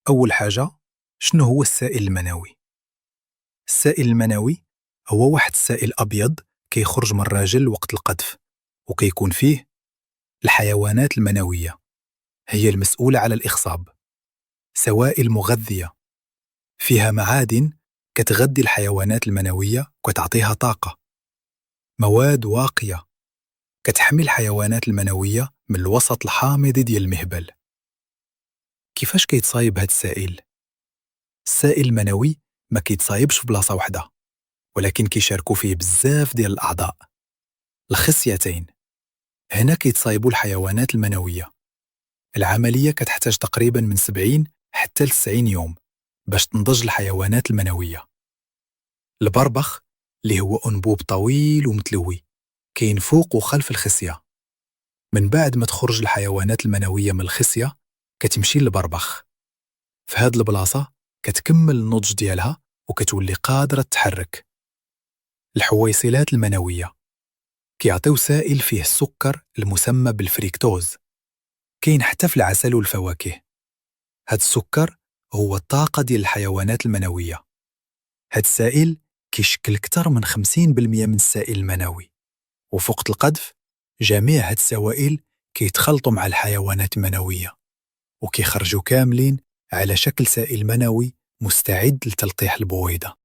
أول حاجة، شنو هو السائل المنوي؟ السائل المنوي هو واحد السائل أبيض كيخرج من الراجل وقت القذف، وكيكون فيه الحيوانات المنوية هي المسؤولة على الإخصاب. سوائل مغذية فيها معادن كتغذي الحيوانات المنوية وكتعطيها طاقة. مواد واقية كتحمي الحيوانات المنوية من الوسط الحامض ديال المهبل. كيفاش كيتصايب هاد السائل؟ السائل المنوي ما كيتصايبش في بلاصة واحدة، ولكن كيشاركوا فيه بزاف ديال الأعضاء. الخصيتين هنا كيتصايبوا الحيوانات المنوية. العملية كتحتاج تقريبا من 70 حتى ل 90 يوم باش تنضج الحيوانات المنوية. البربخ اللي هو أنبوب طويل ومتلوي كاين فوق وخلف الخصية. من بعد ما تخرج الحيوانات المنوية من الخصية كتمشي للبربخ. في هاد البلاصة كتكمل النضج ديالها وكتولي قادرة تتحرك. الحويصلات المنوية كيعطيو سائل فيه السكر المسمى بالفريكتوز، كاين حتى في العسل والفواكه. هاد السكر هو الطاقة ديال الحيوانات المنوية. هاد السائل كيشكل أكثر من 50% من السائل المنوي، وفي وقت القذف جميع هاد السوائل كيتخلطوا مع الحيوانات المنوية وكيخرجوا كاملين على شكل سائل منوي مستعد لتلقيح البويضة.